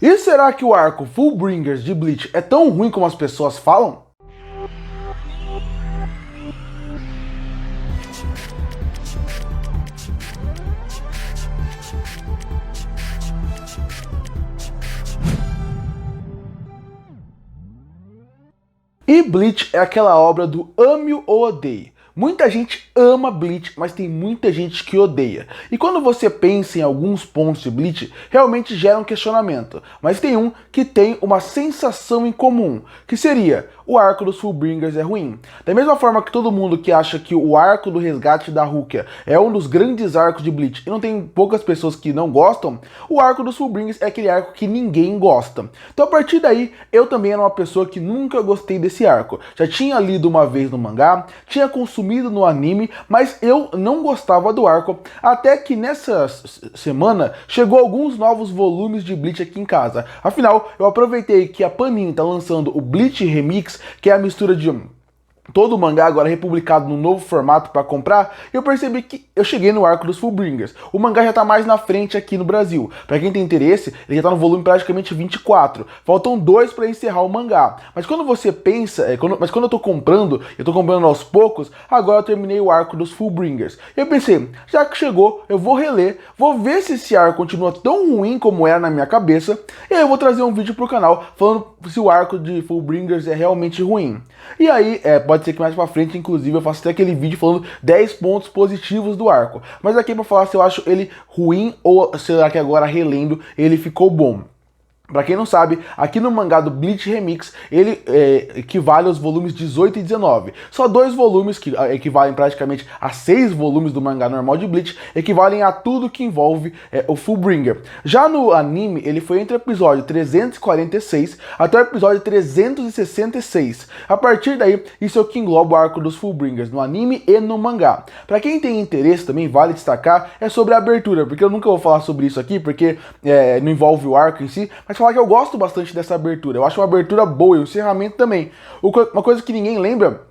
E será que o arco Fullbringers de Bleach é tão ruim como as pessoas falam? E Bleach é aquela obra do ame ou odeie. Muita gente ama Bleach, mas tem muita gente que odeia. E quando você pensa em alguns pontos de Bleach, realmente gera um questionamento. Mas tem um que tem uma sensação em comum, que seria: o arco dos Fullbringers é ruim. Da mesma forma que todo mundo que acha que o arco do resgate da Rukia é um dos grandes arcos de Bleach e não tem poucas pessoas que não gostam, o arco dos Fullbringers é aquele arco que ninguém gosta. Então a partir daí, eu também era uma pessoa que nunca gostei desse arco. Já tinha lido uma vez no mangá, tinha consumido no anime, mas eu não gostava do arco, até que nessa semana chegou alguns novos volumes de Bleach aqui em casa. Afinal, eu aproveitei que a Panini tá lançando o Bleach Remix, que é a mistura de todo o mangá agora republicado no novo formato para comprar, eu percebi que eu cheguei no arco dos Fullbringers. O mangá já tá mais na frente aqui no Brasil. Para quem tem interesse, ele já tá no volume praticamente 24. Faltam 2 para encerrar o mangá. Mas quando você pensa, quando eu tô comprando aos poucos, agora eu terminei o arco dos Fullbringers. Eu pensei, já que chegou, eu vou reler, vou ver se esse arco continua tão ruim como era na minha cabeça, e aí eu vou trazer um vídeo pro canal falando se o arco de Fullbringers é realmente ruim. E aí, pode ser que mais pra frente, inclusive, eu faça até aquele vídeo falando 10 pontos positivos do arco. Mas aqui é pra falar se eu acho ele ruim ou será que agora, relendo, ele ficou bom. Pra quem não sabe, aqui no mangá do Bleach Remix, ele equivale aos volumes 18 e 19. Só 2 volumes, que equivalem praticamente a 6 volumes do mangá normal de Bleach, equivalem a tudo que envolve o Fullbringer. Já no anime, ele foi entre o episódio 346 até o episódio 366. A partir daí, isso é o que engloba o arco dos Fullbringers, no anime e no mangá. Pra quem tem interesse também, vale destacar, é sobre a abertura, porque eu nunca vou falar sobre isso aqui, porque não envolve o arco em si, mas falar que eu gosto bastante dessa abertura. Eu acho uma abertura boa e o encerramento também. Uma coisa que ninguém lembra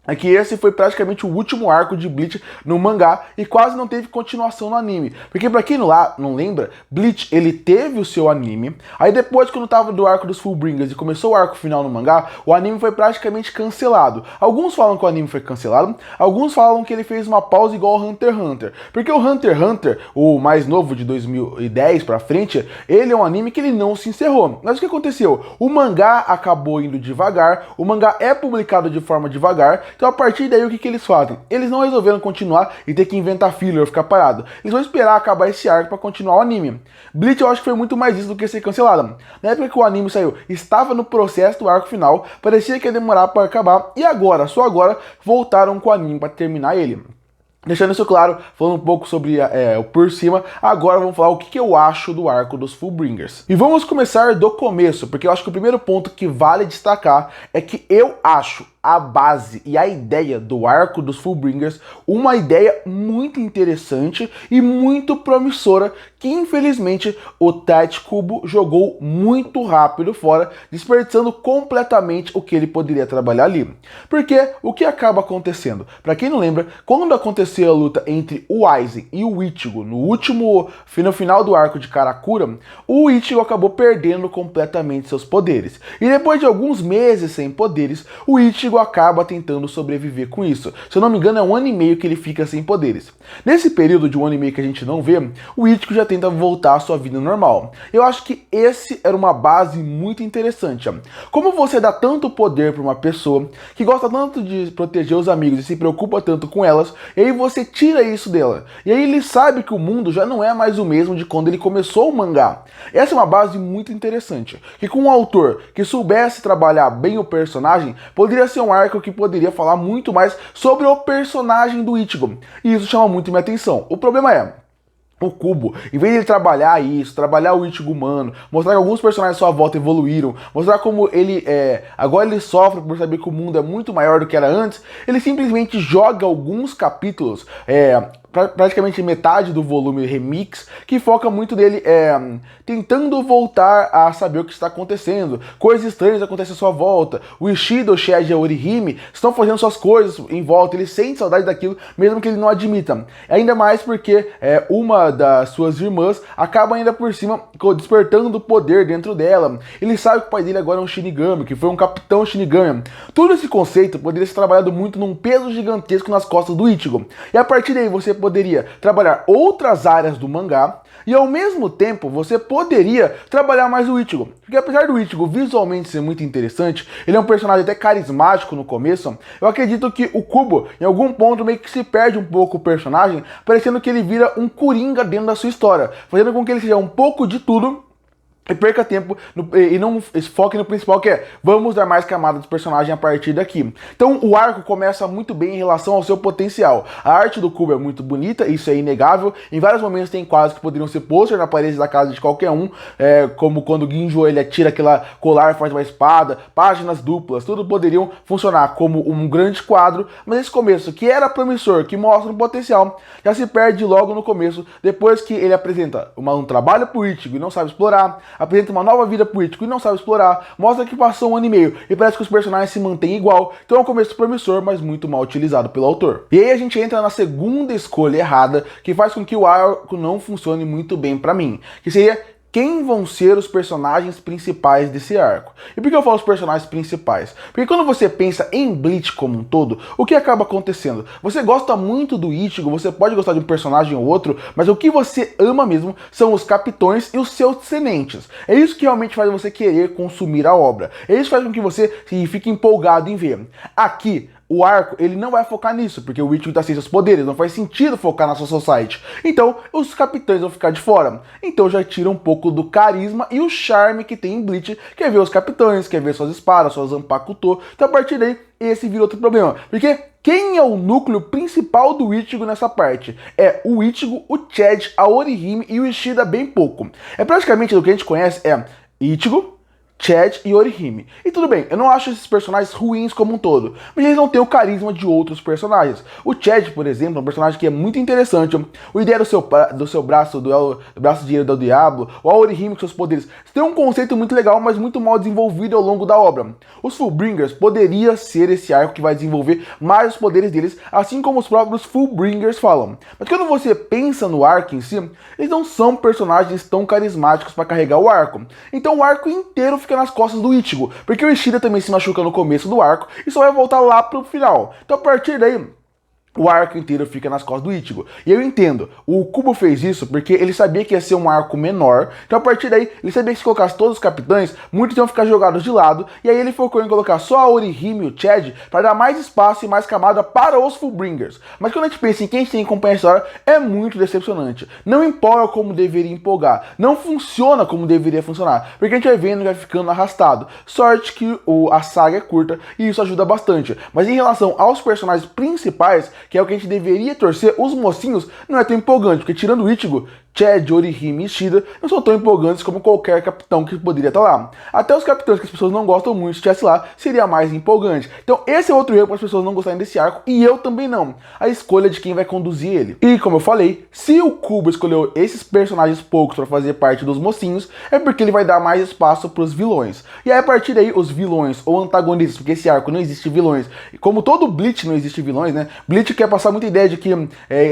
é que esse foi praticamente o último arco de Bleach no mangá e quase não teve continuação no anime. Porque pra quem não lembra, Bleach, ele teve o seu anime, aí depois, quando tava do arco dos Fullbringers e começou o arco final no mangá, o anime foi praticamente cancelado. Alguns falam que o anime foi cancelado, alguns falam que ele fez uma pausa igual ao Hunter x Hunter. Porque o Hunter x Hunter, o mais novo de 2010 pra frente, ele é um anime que ele não se encerrou. Mas o que aconteceu? O mangá acabou indo devagar, o mangá é publicado de forma devagar. Então a partir daí o que eles fazem? Eles não resolveram continuar e ter que inventar filler ou ficar parado. Eles vão esperar acabar esse arco para continuar o anime. Bleach eu acho que foi muito mais isso do que ser cancelado. Na época que o anime saiu, estava no processo do arco final, parecia que ia demorar para acabar, e agora, só agora, voltaram com o anime para terminar ele. Deixando isso claro, falando um pouco sobre o por cima, agora vamos falar o que eu acho do arco dos Fullbringers. E vamos começar do começo, porque eu acho que o primeiro ponto que vale destacar é que eu acho a base e a ideia do arco dos Fullbringers uma ideia muito interessante e muito promissora, que infelizmente o Tite Kubo jogou muito rápido fora, desperdiçando completamente o que ele poderia trabalhar ali. Porque o que acaba acontecendo? Para quem não lembra, quando aconteceu a luta entre o Aizen e o Ichigo no final do arco de Karakura, o Ichigo acabou perdendo completamente seus poderes. E depois de alguns meses sem poderes, o Ichigo acaba tentando sobreviver com isso. Se eu não me engano, é 1 ano e meio que ele fica sem poderes. Nesse período de 1 ano e meio que a gente não vê, o Ichigo já tenta voltar à sua vida normal. Eu acho que esse era uma base muito interessante. Como você dá tanto poder para uma pessoa que gosta tanto de proteger os amigos e se preocupa tanto com elas, e aí você tira isso dela. E aí ele sabe que o mundo já não é mais o mesmo de quando ele começou o mangá. Essa é uma base muito interessante, que com um autor que soubesse trabalhar bem o personagem, poderia ser um arco que poderia falar muito mais sobre o personagem do Ichigo. E isso chama muito minha atenção. O problema é, o Kubo, em vez de ele trabalhar isso, trabalhar o Ichigo humano, mostrar que alguns personagens à sua volta evoluíram, mostrar como ele agora ele sofre por saber que o mundo é muito maior do que era antes, ele simplesmente joga alguns capítulos praticamente metade do volume remix, que foca muito dele tentando voltar a saber o que está acontecendo. Coisas estranhas acontecem à sua volta. O Ishida, o Shed e a Orihime estão fazendo suas coisas em volta. Ele sente saudade daquilo, mesmo que ele não admita. Ainda mais porque uma das suas irmãs acaba ainda por cima despertando o poder dentro dela. Ele sabe que o pai dele agora é um Shinigami, que foi um capitão Shinigami. Todo esse conceito poderia ser trabalhado muito num peso gigantesco nas costas do Ichigo. E a partir daí você poderia trabalhar outras áreas do mangá e ao mesmo tempo você poderia trabalhar mais o Ichigo. Porque apesar do Ichigo visualmente ser muito interessante, ele é um personagem até carismático no começo, eu acredito que o Kubo, em algum ponto, meio que se perde um pouco o personagem, parecendo que ele vira um coringa dentro da sua história, fazendo com que ele seja um pouco de tudo e perca tempo e não foque no principal, que é vamos dar mais camadas do personagem a partir daqui. Então o arco começa muito bem em relação ao seu potencial. A arte do Kubo é muito bonita, isso é inegável. Em vários momentos tem quadros que poderiam ser pôster na parede da casa de qualquer um, como quando o Ginjo ele atira aquela colar, faz uma espada, páginas duplas, tudo poderiam funcionar como um grande quadro, mas esse começo, que era promissor, que mostra um potencial, já se perde logo no começo, depois que ele apresenta um trabalho político e não sabe explorar, apresenta uma nova vida pro Ichigo e não sabe explorar, mostra que passou 1 ano e meio e parece que os personagens se mantêm igual, então é um começo promissor, mas muito mal utilizado pelo autor. E aí a gente entra na segunda escolha errada, que faz com que o arco não funcione muito bem pra mim, que seria quem vão ser os personagens principais desse arco. E por que eu falo os personagens principais? Porque quando você pensa em Bleach como um todo, o que acaba acontecendo? Você gosta muito do Ichigo, você pode gostar de um personagem ou outro, mas o que você ama mesmo são os capitões e os seus tenentes. É isso que realmente faz você querer consumir a obra. É isso que faz com que você fique empolgado em ver. Aqui, o arco, ele não vai focar nisso, porque o Ichigo tá sem seus poderes, não faz sentido focar na sua society. Então, os capitães vão ficar de fora. Então já tira um pouco do carisma e o charme que tem em Bleach, quer ver os capitães, quer ver suas espadas, suas Zanpakuto. Então a partir daí, esse vira outro problema. Porque quem é o núcleo principal do Ichigo nessa parte? É o Ichigo, o Chad, a Orihime e o Ishida bem pouco. É praticamente o que a gente conhece, Ichigo, Chad e Orihime. E tudo bem, eu não acho esses personagens ruins como um todo, mas eles não têm o carisma de outros personagens. O Chad, por exemplo, é um personagem que é muito interessante. O ideia do seu braço, do braço direito do Diablo, o Orihime com seus poderes, tem um conceito muito legal, mas muito mal desenvolvido ao longo da obra. Os Fullbringers poderia ser esse arco que vai desenvolver mais os poderes deles, assim como os próprios Fullbringers falam. Mas quando você pensa no arco em si, eles não são personagens tão carismáticos para carregar o arco. Então o arco inteiro fica nas costas do Ichigo, porque o Ishida também se machuca no começo do arco e só vai voltar lá pro final. Então a partir daí, o arco inteiro fica nas costas do Ichigo. E eu entendo, o Kubo fez isso porque ele sabia que ia ser um arco menor, então a partir daí, ele sabia que se colocasse todos os capitães, muitos iam ficar jogados de lado, e aí ele focou em colocar só a Orihime e o Chad para dar mais espaço e mais camada para os Fullbringers. Mas quando a gente pensa em quem tem que acompanhar a história, é muito decepcionante. Não empolga como deveria empolgar, não funciona como deveria funcionar, porque a gente vai vendo e vai ficando arrastado. Sorte que a saga é curta e isso ajuda bastante. Mas em relação aos personagens principais, que é o que a gente deveria torcer, os mocinhos não é tão empolgante, porque tirando o Ichigo, Chad, Orihime e Ishida não são tão empolgantes como qualquer capitão que poderia estar lá. Até os capitães que as pessoas não gostam muito, se estivesse lá, seria mais empolgante. Então esse é outro erro para as pessoas não gostarem desse arco, e eu também não. A escolha de quem vai conduzir ele. E como eu falei, se o Kubo escolheu esses personagens poucos para fazer parte dos mocinhos, é porque ele vai dar mais espaço para os vilões. E aí a partir daí, os vilões ou antagonistas, porque esse arco não existe vilões, como todo Bleach não existe vilões, né? Bleach quer passar muita ideia de que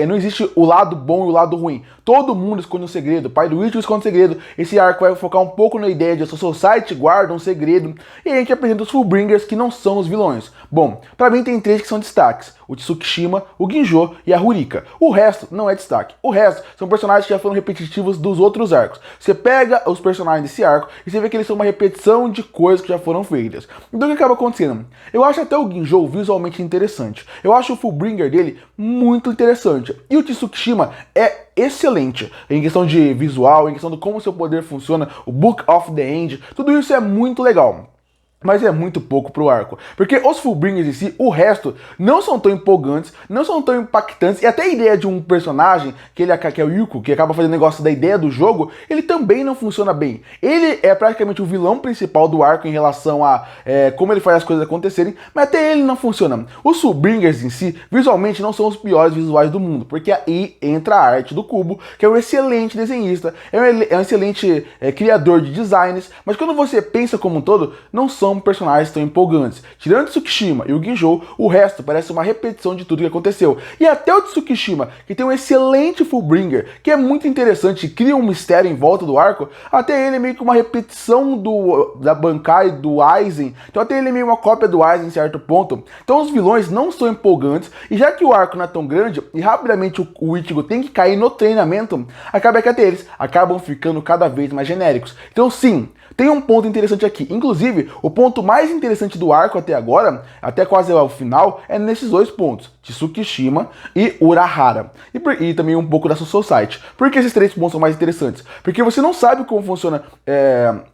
não existe o lado bom e o lado ruim. Todo mundo esconde um segredo, o pai do Ichigo esconde um segredo. Esse arco vai focar um pouco na ideia de a Society guarda um segredo. E aí a gente apresenta os Fullbringers, que não são os vilões. Bom, pra mim tem 3 que são destaques: o Tsukishima, o Ginjo e a Rurika. O resto não é destaque. O resto são personagens que já foram repetitivos dos outros arcos. Você pega os personagens desse arco e você vê que eles são uma repetição de coisas que já foram feitas. Então o que acaba acontecendo? Eu acho até o Ginjo visualmente interessante. Eu acho o Fullbringer dele muito interessante. E o Tsukishima é excelente em questão de visual, em questão de como seu poder funciona, o Book of the End, tudo isso é muito legal. mas é muito pouco pro arco. Porque os Fullbringers em si, o resto, não são tão empolgantes, não são tão impactantes, e até a ideia de um personagem, que é o Yuko, que acaba fazendo negócio da ideia do jogo, ele também não funciona bem. Ele é praticamente o vilão principal do arco em relação a como ele faz as coisas acontecerem, mas até ele não funciona. Os Fullbringers em si, visualmente, não são os piores visuais do mundo, porque aí entra a arte do Kubo, que é um excelente desenhista, é um excelente criador de designs, mas quando você pensa como um todo, não são personagens tão empolgantes. Tirando Tsukishima e o Ginjou, o resto parece uma repetição de tudo que aconteceu. E até o Tsukishima, que tem um excelente Fullbringer, que é muito interessante, cria um mistério em volta do arco, até ele é meio que uma repetição da Bankai, do Aizen, então até ele é meio uma cópia do Aizen em certo ponto. Então os vilões não são empolgantes, e já que o arco não é tão grande, e rapidamente o Ichigo tem que cair no treinamento, acaba que até eles acabam ficando cada vez mais genéricos. Então sim, tem um ponto interessante aqui. Inclusive, o ponto mais interessante do arco até agora, até quase ao final, é nesses dois pontos, Tsukishima e Urahara. E também um pouco da Soul Society. Por que esses três pontos são mais interessantes? Porque você não sabe como funciona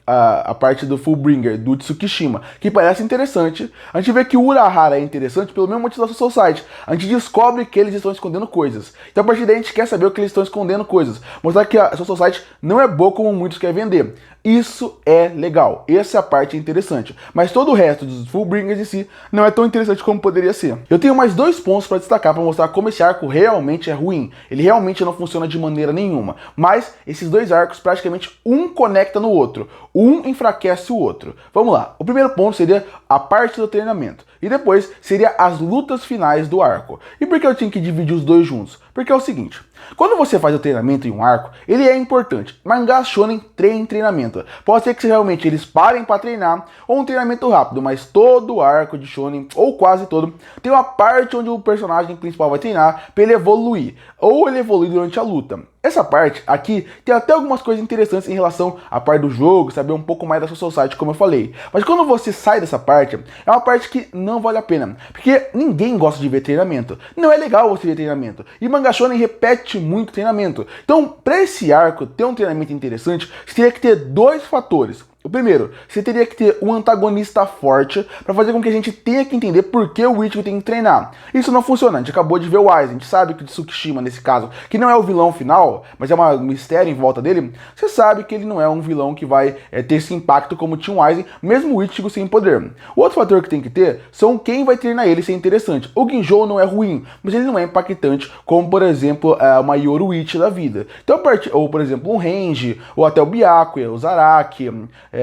a parte do Fullbringer, do Tsukishima, que parece interessante. A gente vê que o Urahara é interessante pelo mesmo motivo da Soul Society. A gente descobre que eles estão escondendo coisas. Então a partir daí a gente quer saber o que eles estão escondendo coisas. Mostrar que a Soul Society não é boa como muitos querem vender. Isso é legal, essa é a parte interessante, mas todo o resto dos Fullbringers em si não é tão interessante como poderia ser. Eu tenho mais dois pontos para destacar para mostrar como esse arco realmente é ruim. Ele realmente não funciona de maneira nenhuma, mas esses dois arcos praticamente um conecta no outro, um enfraquece o outro. Vamos lá, o primeiro ponto seria a parte do treinamento e depois seria as lutas finais do arco. E por que eu tinha que dividir os dois juntos? Porque é o seguinte, quando você faz o treinamento em um arco, ele é importante. Mangá shonen treina em treinamento. Pode ser que realmente eles parem para treinar, ou um treinamento rápido, mas todo arco de shonen, ou quase todo, tem uma parte onde o personagem principal vai treinar para ele evoluir, ou ele evoluir durante a luta. Essa parte aqui tem até algumas coisas interessantes em relação à parte do jogo, saber um pouco mais da Soul Society, como eu falei. Mas quando você sai dessa parte, é uma parte que não vale a pena, porque ninguém gosta de ver treinamento. Não é legal você ver treinamento. E Mangá shonen repete muito treinamento. Então, para esse arco ter um treinamento interessante, você teria que ter dois fatores. O primeiro, você teria que ter um antagonista forte para fazer com que a gente tenha que entender por que o Ichigo tem que treinar. Isso não funciona, a gente acabou de ver o Aizen, a gente sabe que o Tsukishima, nesse caso, que não é o vilão final, mas é um mistério em volta dele, você sabe que ele não é um vilão que vai ter esse impacto como tinha o Aizen, mesmo o Ichigo sem poder. O outro fator que tem que ter são quem vai treinar ele ser interessante. O Ginjou não é ruim, mas ele não é impactante como, por exemplo, uma Yoruichi da vida. Então, ou por exemplo, um Renji, ou até o Byakuya, o Zaraki,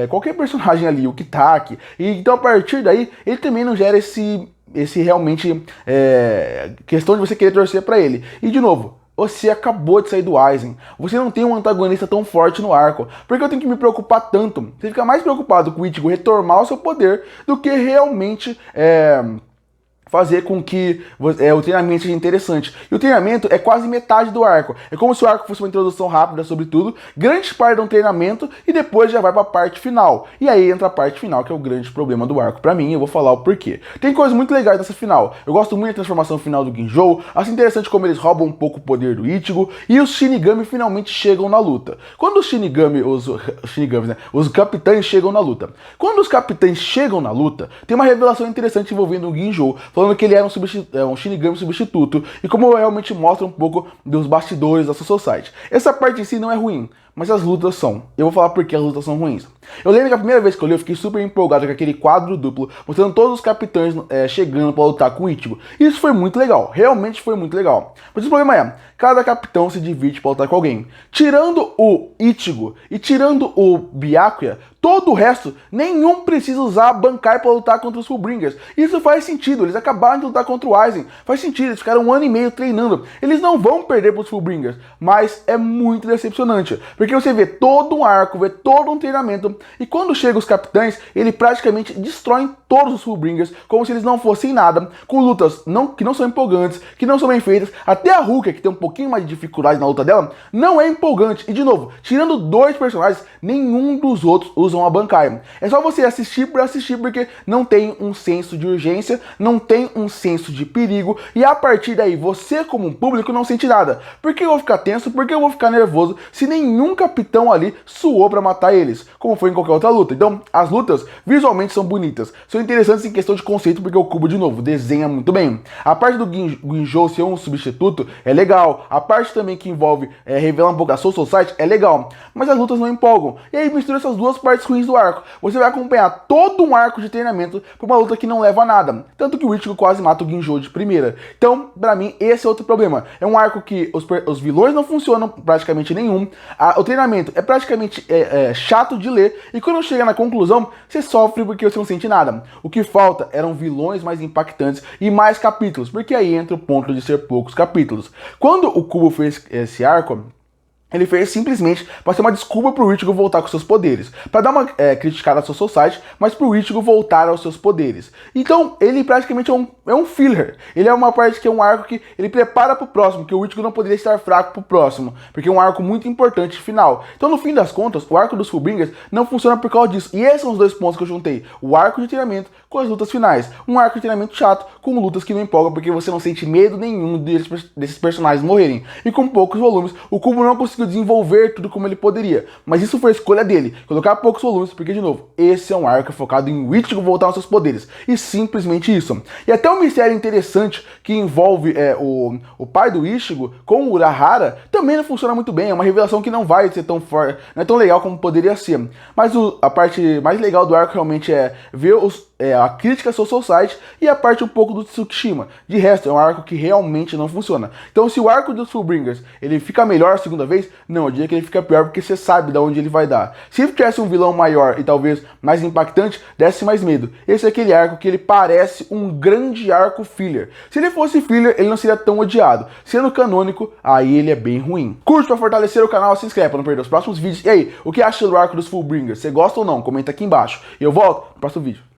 qualquer personagem ali, o Kitaki. E então a partir daí ele também não gera esse realmente questão de você querer torcer pra ele. E de novo, você acabou de sair do Aizen, você não tem um antagonista tão forte no arco, porque eu tenho que me preocupar tanto? Você fica mais preocupado com o Ichigo retomar o seu poder do que realmente fazer com que o treinamento seja interessante. E o treinamento é quase metade do arco. É como se o arco fosse uma introdução rápida sobre tudo, grande parte de um treinamento e depois já vai para a parte final. E aí entra a parte final, que é o grande problema do arco para mim, eu vou falar o porquê. Tem coisas muito legais nessa final. Eu gosto muito da transformação final do Ginjou, acho interessante como eles roubam um pouco o poder do Ichigo e os Shinigami finalmente chegam na luta. Quando os Shinigami, os capitães chegam na luta. Quando os capitães chegam na luta, tem uma revelação interessante envolvendo o Ginjou, falando que ele era um Shinigami substituto, e como realmente mostra um pouco dos bastidores da Soul Society. Essa parte em si não é ruim, mas as lutas são. Eu vou falar por que as lutas são ruins. Eu lembro que a primeira vez que eu li, eu fiquei super empolgado com aquele quadro duplo, mostrando todos os capitães chegando para lutar com o Ichigo. Isso foi muito legal, realmente foi muito legal. Mas o problema é, cada capitão se divide para lutar com alguém. Tirando o Ichigo e tirando o Byakuya, todo o resto, nenhum precisa usar a Bankai para lutar contra os Fullbringers. Isso faz sentido, eles acabaram de lutar contra o Aizen. Faz sentido, eles ficaram 1 ano e meio treinando. Eles não vão perder para os Fullbringers, mas é muito decepcionante. Porque você vê todo um arco, vê todo um treinamento, e quando chegam os capitães, eles praticamente destroem todos os Fullbringers como se eles não fossem nada, com lutas que não são empolgantes, que não são bem feitas. Até a Rukia, que tem um pouquinho mais de dificuldade na luta dela, não é empolgante. E de novo, tirando 2 personagens, nenhum dos outros usam a Bankai. É só você assistir por assistir, porque não tem um senso de urgência, não tem um senso de perigo, e a partir daí você como um público não sente nada. Por que eu vou ficar tenso? Por que eu vou ficar nervoso se nenhum capitão ali suou pra matar eles, como foi em qualquer outra luta? Então, as lutas visualmente são bonitas, são interessantes em questão de conceito, porque o Kubo, de novo, desenha muito bem. A parte do Guinjou ser um substituto é legal, a parte também que envolve revelar um pouco a Soul Society é legal, mas as lutas não empolgam. E aí mistura essas duas partes ruins do arco. Você vai acompanhar todo um arco de treinamento pra uma luta que não leva a nada, tanto que o Ichigo quase mata o Guinjou de primeira. Então, pra mim, esse é outro problema. É um arco que os vilões não funcionam praticamente nenhum, o treinamento é praticamente chato de ler, e quando chega na conclusão, você sofre porque você não sente nada. O que falta eram vilões mais impactantes e mais capítulos, porque aí entra o ponto de ser poucos capítulos. Quando o Kubo fez esse arco, ele fez simplesmente para ser uma desculpa pro Ichigo voltar com seus poderes. Para dar uma criticada à Soul Society, mas pro Ichigo voltar aos seus poderes. Então, ele praticamente é um filler. Ele é uma parte que é um arco que ele prepara pro próximo, que o Ichigo não poderia estar fraco pro próximo, porque é um arco muito importante final. Então, no fim das contas, o arco dos Fullbringers não funciona por causa disso. E esses são os 2 pontos que eu juntei. O arco de treinamento com as lutas finais. Um arco de treinamento chato, com lutas que não empolgam, porque você não sente medo nenhum desses personagens morrerem. E com poucos volumes, o Kubo não conseguiu desenvolver tudo como ele poderia, mas isso foi a escolha dele, colocar poucos volumes, porque de novo, esse é um arco focado em Ichigo voltar aos seus poderes, e simplesmente isso. E até um mistério interessante que envolve o pai do Ichigo com o Urahara também não funciona muito bem, é uma revelação que não vai ser tão forte, não é tão legal como poderia ser, mas a parte mais legal do arco realmente é ver a crítica à Soul Society e a parte um pouco do Tsukishima. De resto, é um arco que realmente não funciona. Então, se o arco dos Fullbringers ele fica melhor a segunda vez, não, eu diria que ele fica pior porque você sabe de onde ele vai dar. Se ele tivesse um vilão maior e talvez mais impactante, desse mais medo. Esse é aquele arco que ele parece um grande arco filler. Se ele fosse filler, ele não seria tão odiado. Sendo canônico, aí ele é bem ruim. Curte para fortalecer o canal, se inscreve para não perder os próximos vídeos. E aí, o que acha do arco dos Fullbringers? Você gosta ou não? Comenta aqui embaixo. E eu volto no próximo vídeo.